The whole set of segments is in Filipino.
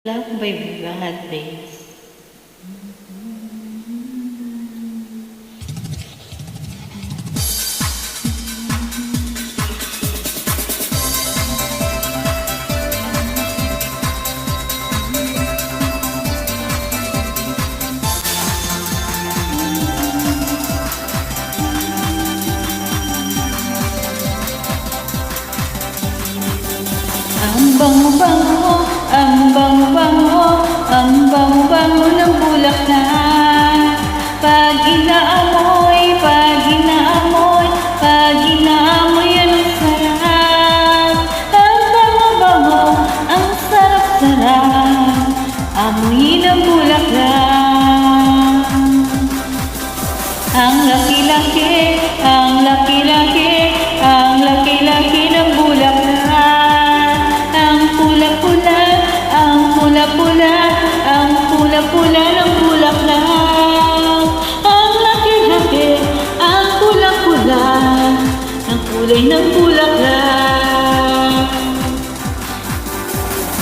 Love by God Days. Ang bango-bango, ang bango-bango, ang bango-bango ng bulaklak. Pag inaamoy, pag inaamoy, pag inaamoy, yan ang sarap. Ang bango-bango, ang sarap-sarap, amoy ng bulaklak. Ang laki-laki, ang laki-laki, ang laki-laki ng bulaklak. Ang pula-pula ng bulaklak. Ang laki-laki, ang pula-pula, ang kulay ng bulaklak.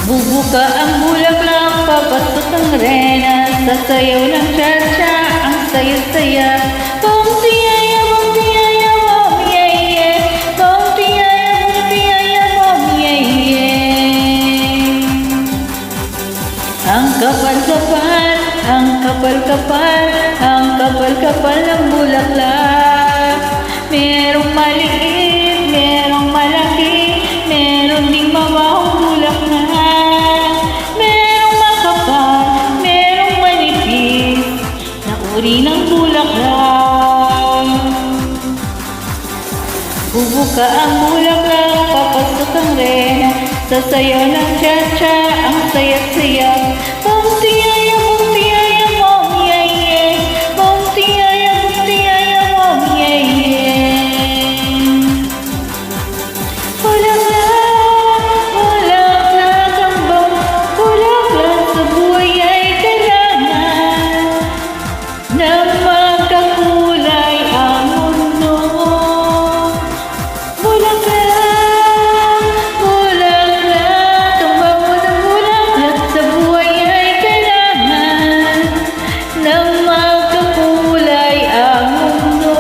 Bubuka ang bulaklak, papasok ang rena, sasayaw ng cha-cha, ang saya-saya. Bom tiyaya, bom tiyaya, bom yeye, bom tiyaya, bom tiyaya, bom yeye. Ang kapal-kapal, ang kapal-kapal, ang kapal-kapal ng bulaklak. Merong maliit, merong malaki, meron ding mabahong bulaklak. Merong makapal, merong manipis, na uri ng bulaklak. Bubuka ang bulaklak, papasok ang rena, sasayaw ng cha-cha, ang saya-saya. Bom tiyaya, bom tiyaya, bom yeye, bom tiyaya, bom yeye. Bulaklak, bulaklak, ang bulaklak sa buhay ay kailangan na magkakulay ang mundo. Bulaklak, bulaklak, ang bango ng bulaklak sa buhay ay kailangan na magkakulay ang mundo.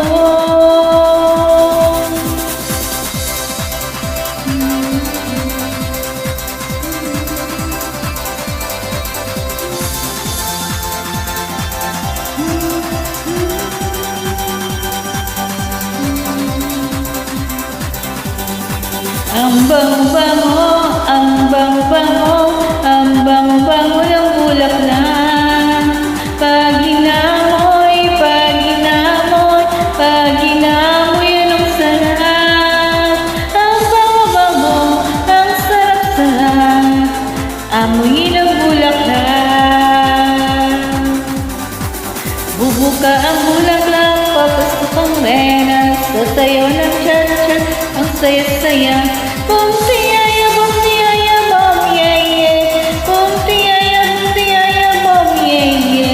Ang bango-bango, ang bango-bango, ang bango-bango ng bulaklak. Pag inamoy, pag inamoy, pag inamoy, yan ang sarap. Ang bango-bango, ang sarap-sarap, amoy ng bulaklak. Bubuka ang bulaklak, papasok ang rena, sasayaw ng cha-cha, ang saya-saya. Bom tiyaya, bom tiyaya, bom yeye, bom tiyaya, bom yeye.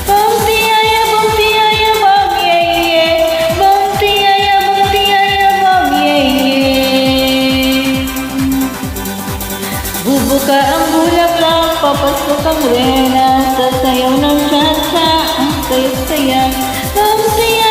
Bom tiyaya, bom tiyaya, bom yeye, bom tiyaya, bom yeye. Bubuka ang bulaklak, papasok ang rena, sasayaw ng cha-cha, ang saya-saya. Bom tiyaya,